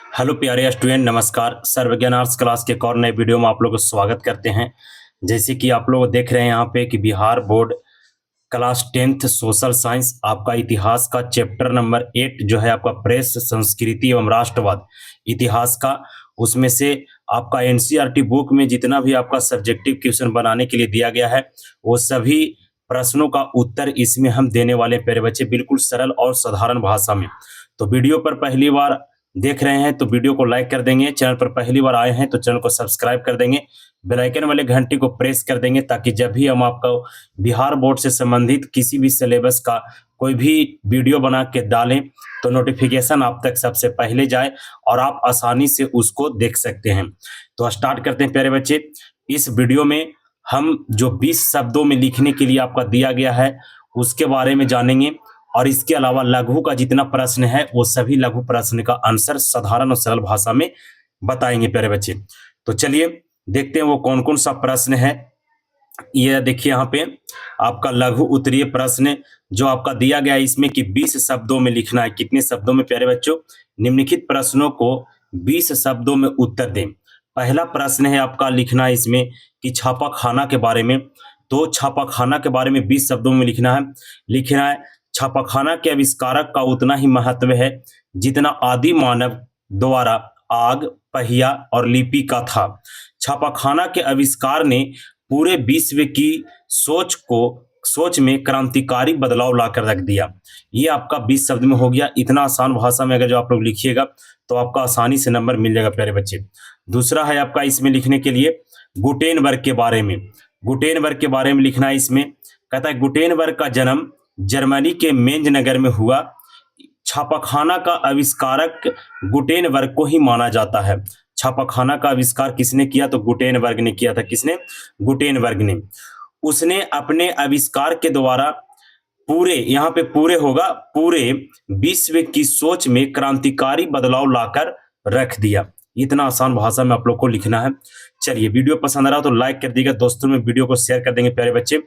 Hello प्यारे student, नमस्कार। सर्वज्ञान arts class के एक और नए वीडियो में आप लोगों को स्वागत करते हैं। जैसे कि आप लोग देख रहे हैं यहाँ पे कि Bihar board class 10th social science आपका इतिहास का चैप्टर नंबर 8 जो है आपका प्रेस, संस्कृति एवं राष्ट्रवाद इतिहास का, उसमें से आपका एनसीईआरटी बुक में जितना भी आपका सब्जेक्टिव क्वेश्चन बनाने के लिए दिया गया है वो सभी प्रश्नों का उत्तर इसमें हम देने वाले हैं प्यारे बच्चे, बिल्कुल सरल और साधारण भाषा में। तो वीडियो पर पहली बार देख रहे हैं तो वीडियो को लाइक कर देंगे, चैनल पर पहली बार आए हैं तो चैनल को सब्सक्राइब कर देंगे, बेल आइकन वाले घंटी को प्रेस कर देंगे ताकि जब भी हम आपको बिहार बोर्ड से संबंधित किसी भी सिलेबस का कोई भी वीडियो बना के डालें तो नोटिफिकेशन आप तक सबसे पहले जाए और आप आसानी से उसको देख सकते हैं। तो स्टार्ट करते हैं प्यारे बच्चे। इस वीडियो में हम जो 20 शब्दों में लिखने के लिए आपका दिया गया है उसके बारे में जानेंगे और इसके अलावा लघु का जितना प्रश्न है वो सभी लघु प्रश्न का आंसर साधारण और सरल भाषा में बताएंगे प्यारे बच्चे। तो चलिए देखते हैं वो कौन कौन सा प्रश्न है। ये देखिए यहाँ पे आपका लघु उत्तरीय प्रश्न जो आपका दिया गया है इसमें कि 20 शब्दों में लिखना है। कितने शब्दों में प्यारे बच्चों? निम्नलिखित प्रश्नों को 20 शब्दों में उत्तर दें। पहला प्रश्न है आपका लिखना है इसमें कि छापा खाना के बारे में। तो छापा खाना के बारे में 20 शब्दों में लिखना है छापाखाना के आविष्कारक का उतना ही महत्व है जितना आदि मानव द्वारा आग, पहिया और लिपि का था। छापाखाना के आविष्कार ने पूरे विश्व की सोच में क्रांतिकारी बदलाव लाकर रख दिया। ये आपका 20 शब्द में हो गया। इतना आसान भाषा में अगर जो आप लोग लिखिएगा तो आपका आसानी से नंबर मिल जाएगा प्यारे बच्चे। दूसरा है आपका इसमें लिखने के लिए गुटेनबर्ग के बारे में। गुटेनबर्ग के बारे में लिखना है इसमें। कहता है गुटेनबर्ग का जन्म जर्मनी के मेंज नगर में हुआ। छापाखाना का आविष्कारक गुटेनबर्ग को ही माना जाता है। छापाखाना का आविष्कार किसने किया? तो गुटेनबर्ग ने किया था। किसने? गुटेनबर्ग ने। उसने अपने आविष्कार के द्वारा पूरे, यहाँ पे पूरे होगा, पूरे विश्व की सोच में क्रांतिकारी बदलाव लाकर रख दिया। इतना आसान भाषा में आप लोग को लिखना है। चलिए वीडियो पसंद आ रहा हो तो लाइक कर दीजिएगा, दोस्तों में वीडियो को शेयर कर देंगे प्यारे बच्चे।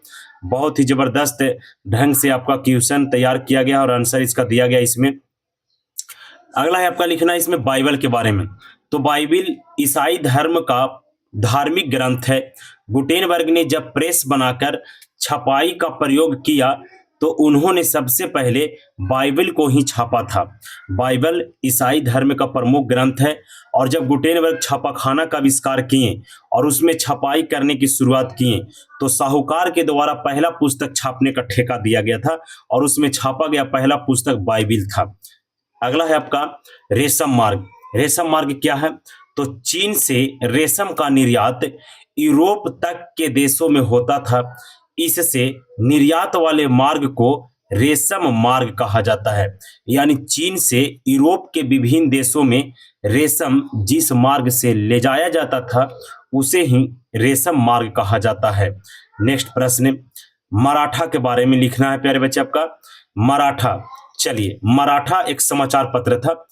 बहुत ही जबरदस्त ढंग से आपका क्वेश्चन तैयार किया गया और आंसर इसका दिया गया इसमें। अगला है आपका लिखना है इसमें बाइबल के बारे में। तो बाइबल ईसाई धर्म का धार्मिक ग्रंथ है। गुटेनबर्ग ने जब प्रेस बनाकर छपाई का प्रयोग किया तो उन्होंने सबसे पहले बाइबल को ही छापा था। बाइबल ईसाई धर्म का प्रमुख ग्रंथ है और जब गुटेनबर्ग छापाखाना का आविष्कार किए और उसमें छपाई करने की शुरुआत किए तो साहूकार के द्वारा पहला पुस्तक छापने का ठेका दिया गया था और उसमें छापा गया पहला पुस्तक बाइबल था। अगला है आपका रेशम मार्ग। रेशम मार्ग क्या है? तो चीन से रेशम का निर्यात यूरोप तक के देशों में होता था। इससे निर्यात वाले मार्ग को रेशम मार्ग कहा जाता है। यानी चीन से यूरोप के विभिन्न देशों में रेशम जिस मार्ग से ले जाया जाता था उसे ही रेशम मार्ग कहा जाता है। नेक्स्ट प्रश्न, मराठा के बारे में लिखना है प्यारे बच्चे आपका। मराठा, चलिए, मराठा एक समाचार पत्र था।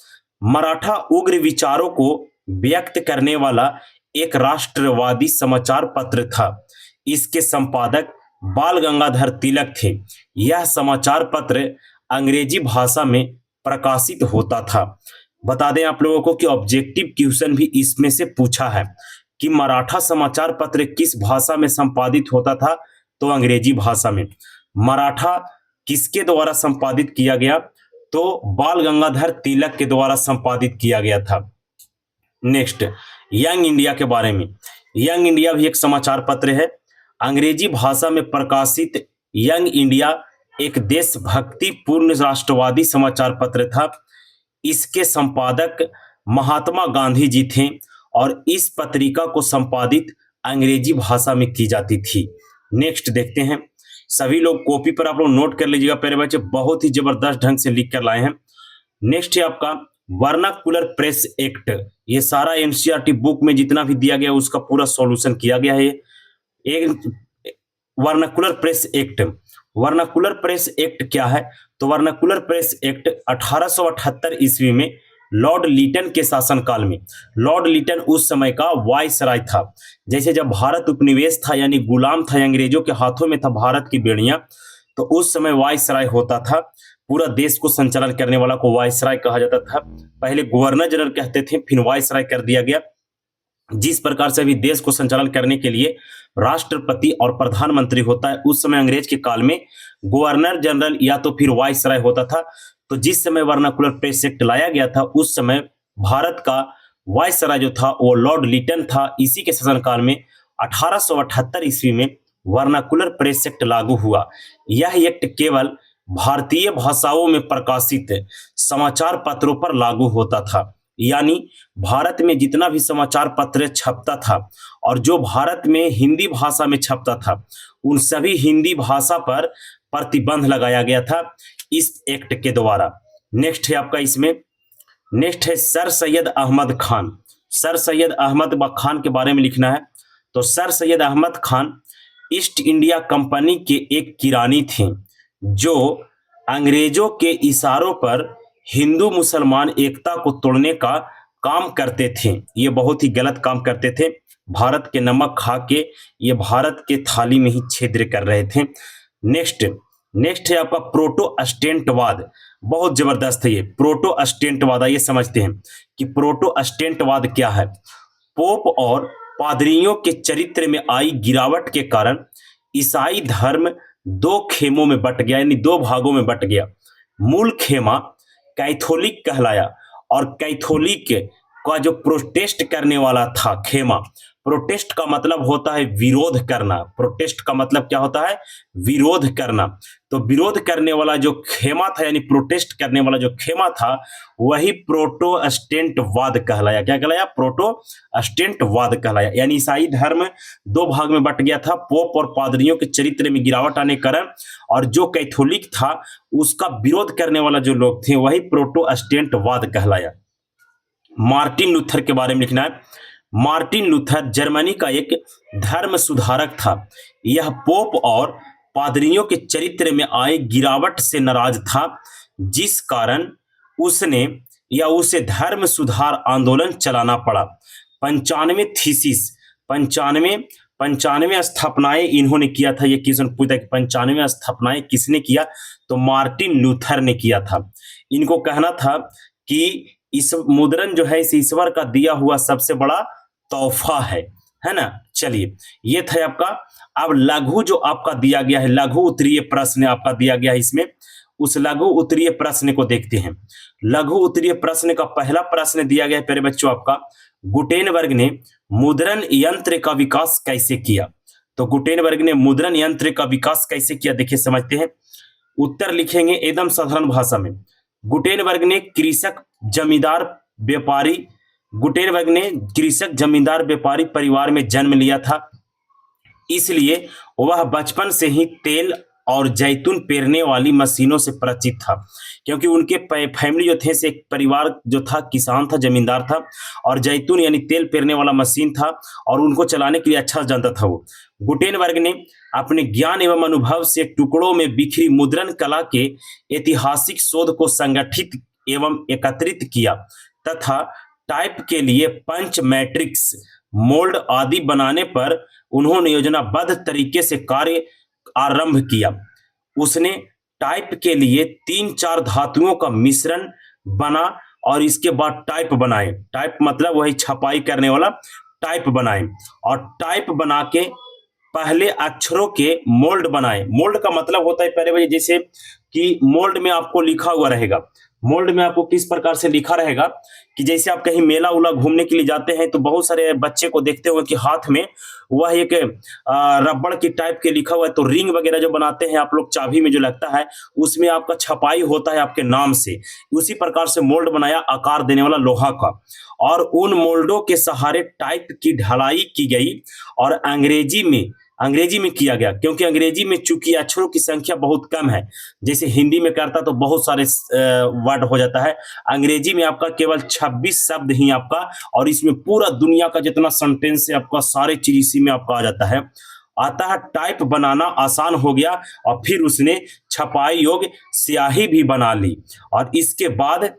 मराठा उग्र विचारों को व्यक्त करने वाला एक राष्ट्रवादी समाचार पत्र था। इसके संपादक बाल गंगाधर तिलक थे। यह समाचार पत्र अंग्रेजी भाषा में प्रकाशित होता था। बता दें आप लोगों को कि ऑब्जेक्टिव क्वेश्चन भी इसमें से पूछा है कि मराठा समाचार पत्र किस भाषा में संपादित होता था? तो अंग्रेजी भाषा में। मराठा किसके द्वारा संपादित किया गया? तो बाल गंगाधर तिलक के द्वारा संपादित किया गया था। नेक्स्ट, यंग इंडिया के बारे में। यंग इंडिया भी एक समाचार पत्र है। अंग्रेजी भाषा में प्रकाशित यंग इंडिया एक देशभक्ति पूर्ण राष्ट्रवादी समाचार पत्र था। इसके संपादक महात्मा गांधी जी थे और इस पत्रिका को संपादित अंग्रेजी भाषा में की जाती थी। नेक्स्ट देखते हैं। सभी लोग कॉपी पर आप लोग नोट कर लीजिएगा प्यारे बच्चे, बहुत ही जबरदस्त ढंग से लिख कर लाए हैं। नेक्स्ट है आपका वर्नाकुलर प्रेस एक्ट। ये सारा एनसीईआरटी बुक में जितना भी दिया गया उसका पूरा सॉल्यूशन किया गया है। एक vernacular press act. Vernacular press act क्या है? तो वर्नाकुलर प्रेस एक्ट 1878 ईस्वी में लॉर्ड लिटन के शासनकाल में, लॉर्ड लिटन उस समय का वायसराय था। जैसे जब भारत उपनिवेश था यानी गुलाम था, अंग्रेजों के हाथों में था भारत की बेड़ियां, तो उस समय वायसराय होता था। पूरा देश को संचालन करने वाला को वायसराय कहा जाता था। पहले गवर्नर जनरल कहते थे, फिर वायसराय कर दिया गया। जिस प्रकार से अभी देश को संचालन करने के लिए राष्ट्रपति और प्रधानमंत्री होता है, उस समय अंग्रेज के काल में गवर्नर जनरल या तो फिर वायसराय होता था। तो जिस समय वर्नाकुलर प्रेस एक्ट लाया गया था, उस समय भारत का वायसराय जो था वो लॉर्ड लिटन था। इसी के शासनकाल में 1878 ईस्वी में वर्नाकुलर प्रेस एक्ट लागू हुआ। यह एक्ट केवल भारतीय भाषाओं में प्रकाशित समाचार पत्रों पर लागू होता था। यानी भारत में जितना भी समाचार पत्र छपता था और जो भारत में हिंदी भाषा में छपता था, उन सभी हिंदी भाषा पर प्रतिबंध लगाया गया था इस एक्ट के द्वारा। नेक्स्ट है आपका इसमें, नेक्स्ट है सर सैयद अहमद खान। सर सैयद अहमद खान के बारे में लिखना है। तो sir Syed Ahmad Khan East India Company के एक किरानी थे, जो अंग्रेजों के इशारों पर हिंदू मुसलमान एकता को तोड़ने का काम करते थे। ये बहुत ही गलत काम करते थे। भारत के नमक खा के ये भारत के थाली में ही छिद्र कर रहे थे। नेक्स्ट है आपका प्रोटोस्टेंटवाद। बहुत जबरदस्त है ये प्रोटोस्टेंटवाद। आइए समझते हैं कि प्रोटोस्टेंटवाद क्या है। पोप और पादरियों के चरित्र में आई गिरावट के कारण ईसाई धर्म दो खेमों में बट गया, यानी दो भागों में बट गया। मूल खेमा कैथोलिक कहलाया और कैथोलिक का जो प्रोटेस्ट करने वाला था खेमा, प्रोटेस्ट का मतलब होता है विरोध करना। प्रोटेस्ट का मतलब क्या होता है? विरोध करना। तो विरोध करने वाला जो खेमा था, यानी प्रोटेस्ट करने वाला जो खेमा था, वही प्रोटोस्टेंटवाद कहलाया। क्या कहलाया? प्रोटोस्टेंटवाद कहलाया। यानी ईसाई धर्म दो भाग में बट गया था, पोप और पादरियों के चरित्र में गिरावट आने के कारण, और जो कैथोलिक था उसका विरोध करने वाला जो लोग थे वही प्रोटोस्टेंटवाद कहलाया। मार्टिन लूथर के बारे में लिखना है। मार्टिन लूथर जर्मनी का एक धर्म सुधारक था। यह पोप और पादरियों के चरित्र में आए गिरावट से नाराज था, जिस कारण उसे धर्म सुधार आंदोलन चलाना पड़ा। 95 थीसिस, 95 स्थापनाएं इन्होंने किया था। ये क्वेश्चन पूछता है कि 95 स्थापनाएं किसने किया? तो मार्टिन लूथर ने किया था। इनको कहना था कि इस मुद्रण जो है इस ईश्वर का दिया हुआ सबसे बड़ा तोहफा है ना। चलिए, ये था आपका। अब लघु जो आपका दिया गया है, लघु उत्तरीय प्रश्न आपका दिया गया है, इसमें उस लघु उत्तरीय प्रश्न को देखते हैं। लघु उत्तरीय प्रश्न का पहला प्रश्न दिया गया है प्यारे बच्चों आपका, गुटेनबर्ग ने मुद्रण यंत्र का विकास कैसे किया? तो गुटेनबर्ग ने मुद्रण यंत्र का विकास कैसे किया, देखिए समझते हैं। उत्तर लिखेंगे एकदम साधारण भाषा में। गुटेनबर्ग ने कृषक जमींदार व्यापारी परिवार में जन्म लिया था, इसलिए वह बचपन से ही तेल और जैतून पेरने वाली मशीनों से परिचित था। क्योंकि उनके फैमिली जो थे से एक परिवार जो था किसान था, जमींदार था, और जैतून यानी तेल पेरने वाला मशीन था और उनको चलाने के लिए अच्छा जानता था वो। गुटेनबर्ग ने अपने ज्ञान एवं अनुभव से टुकड़ों में बिखरी मुद्रण कला के ऐतिहासिक शोध को संगठित एवं एकत्रित किया तथा टाइप के लिए पंच, मैट्रिक्स, मोल्ड आदि बनाने पर उन्होंने योजनाबद्ध तरीके से कार्य आरंभ किया। उसने टाइप के लिए 3-4 धातुओं का मिश्रण बना और इसके बाद टाइप बनाए। टाइप मतलब वही छपाई करने वाला टाइप बनाए, और टाइप बना के पहले अक्षरों के मोल्ड बनाए। मोल्ड का मतलब होता है पहले वही, जैसे कि मोल्ड में आपको लिखा हुआ रहेगा। मोल्ड में आपको किस प्रकार से लिखा रहेगा कि जैसे आप कहीं मेला उला घूमने के लिए जाते हैं तो बहुत सारे बच्चे को देखते हो कि हाथ में वह एक रबड़ की टाइप के लिखा हुआ है। तो रिंग वगैरह जो बनाते हैं आप लोग, चाबी में जो लगता है उसमें आपका छपाई होता है आपके नाम से। उसी प्रकार से मोल्ड बनाया आकार देने वाला लोहा का, और उन मोल्डों के सहारे टाइप की ढलाई की गई और अंग्रेजी में किया गया। क्योंकि अंग्रेजी में चूंकि अक्षरों की संख्या बहुत कम है, जैसे हिंदी में करता तो बहुत सारे वर्ड हो जाता है, अंग्रेजी में आपका केवल 26 शब्द ही आपका, और इसमें पूरा दुनिया का जितना सेंटेंस है आपका सारे चीज इसी में आपका आ जाता है। अतः टाइप बनाना आसान हो गया और फिर उसने छपाई योग्य स्याही भी बना ली, और इसके बाद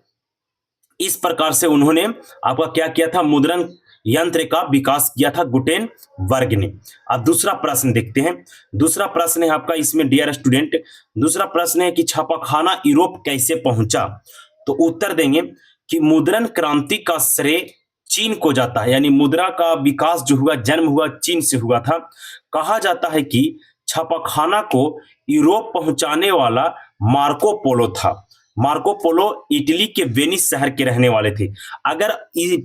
इस प्रकार से उन्होंने आपका क्या किया था, मुद्रण यंत्र का विकास किया था गुटेनबर्ग ने। अब दूसरा प्रश्न देखते हैं। दूसरा प्रश्न है आपका इसमें डियर स्टूडेंट, दूसरा प्रश्न है कि छापाखाना यूरोप कैसे पहुंचा। तो उत्तर देंगे कि मुद्रण क्रांति का श्रेय चीन को जाता है, यानी मुद्रा का विकास जो हुआ, जन्म हुआ चीन से हुआ था। कहा जाता है कि छापाखाना को यूरोप पहुंचाने वाला मार्को पोलो था। मार्को पोलो इटली के वेनिस शहर के रहने वाले थे। अगर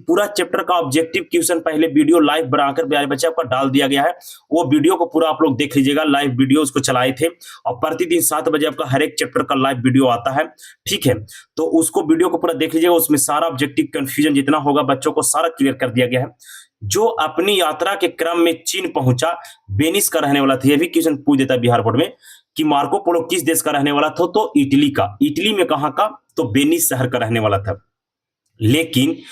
पूरा चैप्टर का ऑब्जेक्टिव क्वेश्चन पहले वीडियो लाइव बनाकर प्यारे बच्चे आपका डाल दिया गया है, वो वीडियो को पूरा आप लोग देख लीजिएगा। लाइव वीडियो उसको चलाए थे और प्रतिदिन 7 बजे आपका हर एक चैप्टर का लाइव वीडियो आता है, ठीक है। तो उसको वीडियो को पूरा देख लीजिएगा, उसमें सारा ऑब्जेक्टिव कंफ्यूजन जितना होगा बच्चों को सारा क्लियर कर दिया गया है। जो अपनी यात्रा के क्रम में चीन पहुंचा, वेनिस का रहने वाला था। यह भी क्वेश्चन पूछ देता है बिहार बोर्ड में कि मार्को पोलो किस देश का रहने वाला था, तो इटली का। इटली में कहां का, तो वेनिस शहर का रहने वाला था। लेकिन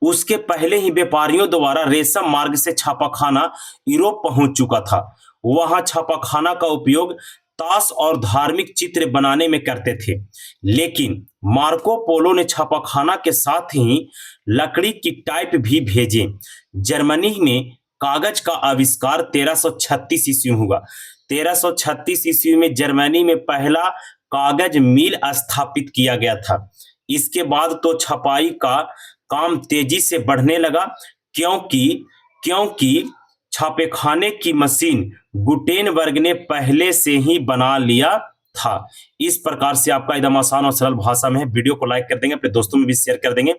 उसके पहले ही व्यापारियों द्वारा रेशम मार्ग से छापाखाना यूरोप पहुंच चुका था। वहां छापाखाना का उपयोग ताश और धार्मिक चित्र बनाने में करते थे। लेकिन मार्को पोलो ने छापाखाना के साथ ही लकड़ी की टाइप भी भेजे। जर्मनी में कागज का आविष्कार 1336 ईस्वी में हुआ। 1336 ईस्वी में जर्मनी में पहला कागज मिल स्थापित किया गया था। इसके बाद तो छपाई का काम तेजी से बढ़ने लगा, क्योंकि छापेखाने की मशीन गुटेनबर्ग ने पहले से ही बना लिया था। इस प्रकार से आपका एकदम आसान और सरल भाषा में है। वीडियो को लाइक कर देंगे, अपने दोस्तों में भी शेयर कर देंगे।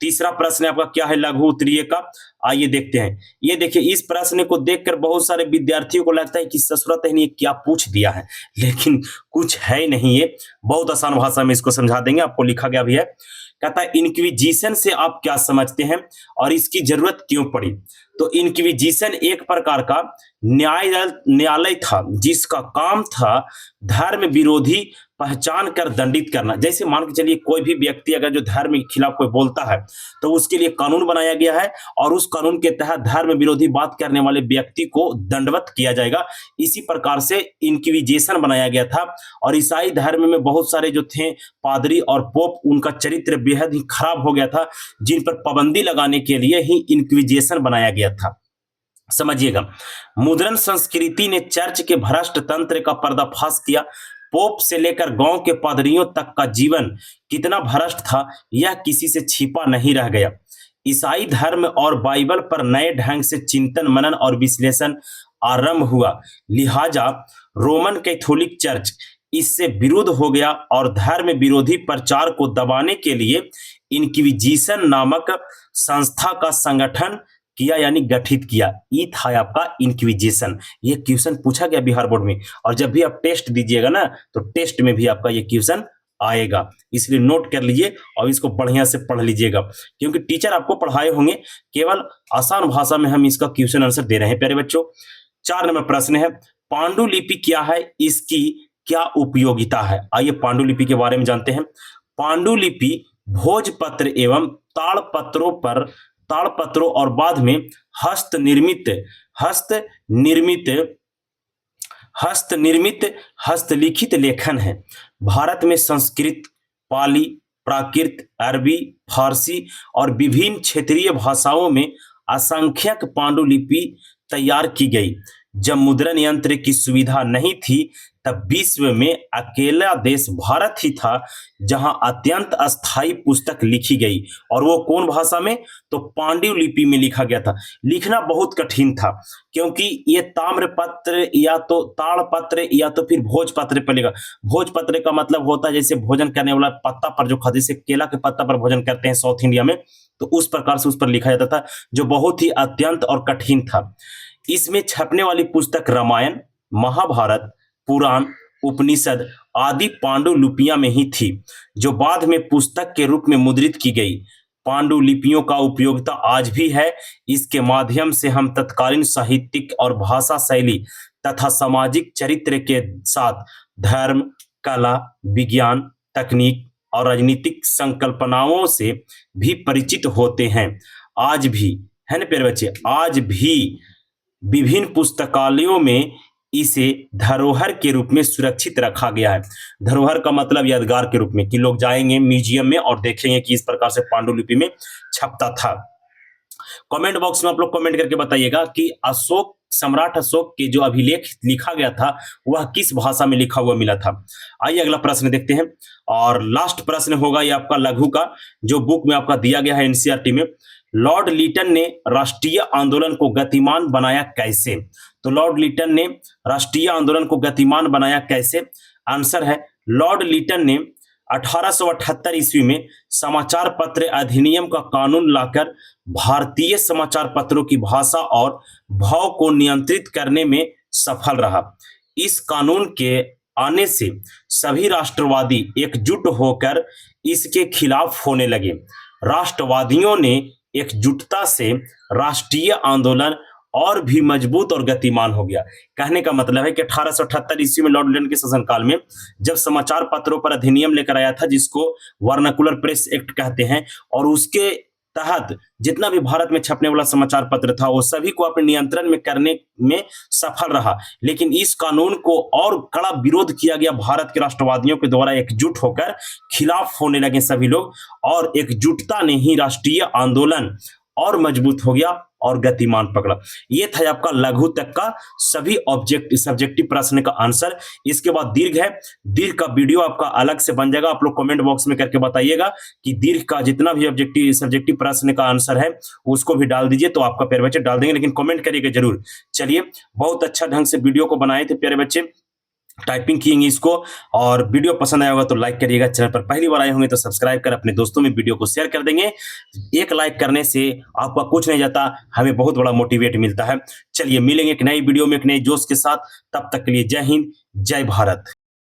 तीसरा प्रश्न आपका क्या है लघु उत्तरीय का, आइए देखते हैं। ये देखिए, इस प्रश्न को देखकर बहुत सारे विद्यार्थियों को लगता है कि ससुरत है नहीं, क्या पूछ दिया है, लेकिन कुछ है नहीं। ये बहुत आसान भाषा में इसको समझा देंगे, आपको लिखा गया भी है। कहता है इंक्विजिशन से आप क्या समझते हैं और इसकी जरूरत क्यों पड़ी। तो इंक्विजिशन एक प्रकार का न्यायालय था जिसका काम था धर्म विरोधी पहचान कर दंडित करना। जैसे मान के चलिए कोई भी व्यक्ति अगर जो धर्म के खिलाफ कोई बोलता है तो उसके लिए कानून बनाया गया है और उस कानून के तहत धर्म विरोधी बात करने वाले व्यक्ति को दंडवत किया जाएगा। इसी प्रकार से इंक्विजिशन बनाया गया था। और ईसाई धर्म में बहुत सारे जो थे पादरी और पोप, उनका चरित्र बेहद ही खराब हो गया था, जिन पर पाबंदी लगाने के लिए ही इंक्विजिशन बनाया गया था। समझिएगा, मुद्रण संस्कृति ने चर्च के भ्रष्ट तंत्र का पर्दाफाश किया। पोप से लेकर गांव के पादरियों तक का जीवन कितना भ्रष्ट था, यह किसी से छिपा नहीं रह गया। ईसाई धर्म और बाइबल पर नए ढंग से चिंतन मनन और विश्लेषण आरंभ हुआ। लिहाजा रोमन कैथोलिक चर्च इससे विरुद्ध हो गया और धर्म विरोधी प्रचार को दबाने के लिए इंक्विजिशन नामक संस्था का संगठन किया, यानी गठित किया। ये था आपका इंक्विजिशन। ये क्वेश्चन पूछा गया बिहार बोर्ड में, और जब भी आप टेस्ट दीजिएगा ना तो टेस्ट में भी आपका ये क्वेश्चन आएगा, इसलिए नोट कर लीजिए और इसको बढ़िया से पढ़ लीजिएगा, क्योंकि टीचर आपको पढ़ाए होंगे। केवल आसान भाषा में हम इसका क्वेश्चन आंसर दे रहे हैं प्यारे बच्चों। 4 नंबर प्रश्न है, पांडुलिपि क्या है, इसकी क्या उपयोगिता है। आइए पांडुलिपि के बारे में जानते हैं। पांडुलिपि भोजपत्र एवं ताड़पत्रों और बाद में हस्तलिखित लेखन है। भारत में संस्कृत, पाली, प्राकृत, अरबी, फारसी और विभिन्न क्षेत्रीय भाषाओं में असंख्यक पांडुलिपि तैयार की गई। जब मुद्रण यंत्र की सुविधा नहीं थी तब विश्व में अकेला देश भारत ही था जहां अत्यंत अस्थायी पुस्तक लिखी गई, और वो कौन भाषा में, तो पांडुलिपि में लिखा गया था। लिखना बहुत कठिन था क्योंकि ये ताम्रपत्र या तो ताड़पत्र या तो फिर भोजपत्र पर लिखा। भोजपत्र का मतलब होता है जैसे भोजन करने वाला पत्ता पर जो खाते, जैसे केला के पत्ता पर भोजन करते हैं साउथ इंडिया में, तो उस प्रकार से उस पर लिखा जाता था, जो बहुत ही अत्यंत और कठिन था। इसमें छपने वाली पुस्तक रामायण, महाभारत, पुराण, उपनिषद आदि पांडुलिपियां में ही थी, जो बाद में पुस्तक के रूप में मुद्रित की गई। पांडुलिपियों का उपयोगिता आज भी है। इसके माध्यम से हम तत्कालीन साहित्यिक और भाषा शैली तथा सामाजिक चरित्र के साथ धर्म, कला, विज्ञान, तकनीक और राजनीतिक संकल्पनाओं से भी परिचित होते हैं। आज भी है ना प्यारे बच्चे, आज भी विभिन्न पुस्तकालयों में इसे धरोहर के रूप में सुरक्षित रखा गया है। धरोहर का मतलब यादगार के रूप में, कि लोग जाएंगे म्यूजियम में और देखेंगे कि इस प्रकार से पांडुलिपि में छपता था। कमेंट बॉक्स में आप लोग कमेंट करके बताइएगा कि अशोक, सम्राट अशोक के जो अभिलेख लिखा गया था वह किस भाषा में लिखा हुआ मिला था। आइए अगला प्रश्न देखते हैं और लास्ट प्रश्न होगा ये आपका लघु का, जो बुक में आपका दिया गया है एनसीईआरटी में। लॉर्ड लिटन ने राष्ट्रीय आंदोलन को गतिमान बनाया कैसे? तो लॉर्ड लिटन ने राष्ट्रीय आंदोलन को गतिमान बनाया कैसे? आंसर है लॉर्ड लिटन ने 1878 ईस्वी में समाचार पत्र अधिनियम का कानून लाकर भारतीय समाचार पत्रों की भाषा और भाव को नियंत्रित करने में सफल रहा। इस कानून के आने से सभी राष्ट्रवादी एकजुट होकर इसके खिलाफ होने लगे। राष्ट्रवादियों ने एकजुटता से राष्ट्रीय आंदोलन और भी मजबूत और गतिमान हो गया। कहने का मतलब है कि 1878 ईस्वी में लॉर्ड लिटन के शासनकाल में जब समाचार पत्रों पर अधिनियम लेकर आया था, जिसको वर्नाकुलर प्रेस एक्ट कहते हैं, और उसके तहत जितना भी भारत में छपने वाला समाचार पत्र था वो सभी को अपने नियंत्रण में करने में सफल रहा। लेकिन इस कानून को और कड़ा विरोध किया गया भारत के राष्ट्रवादियों के द्वारा। एकजुट होकर खिलाफ होने लगे सभी लोग, और एकजुटता ने ही राष्ट्रीय आंदोलन और मजबूत हो गया और गतिमान पकड़ा। ये था आपका लघु तक का सभी सब्जेक्टिव प्रश्न का आंसर। इसके बाद दीर्घ है, दीर्घ का वीडियो आपका अलग से बन जाएगा। आप लोग कमेंट बॉक्स में करके बताइएगा कि दीर्घ का जितना भी सब्जेक्टिव प्रश्न का आंसर है उसको भी डाल दीजिए, तो आपका प्यारे बच्चे डाल देंगे, लेकिन कमेंट करिएगा जरूर। चलिए, बहुत अच्छा ढंग से वीडियो को बनाए थे प्यारे बच्चे, टाइपिंग किएंगे इसको, और वीडियो पसंद आया होगा तो लाइक करिएगा। चैनल पर पहली बार आए होंगे तो सब्सक्राइब कर अपने दोस्तों में वीडियो को शेयर कर देंगे। एक लाइक करने से आपका कुछ नहीं जाता, हमें बहुत बड़ा मोटिवेट मिलता है। चलिए मिलेंगे एक नई वीडियो में एक नए जोश के साथ, तब तक के लिए जय हिंद, जय भारत।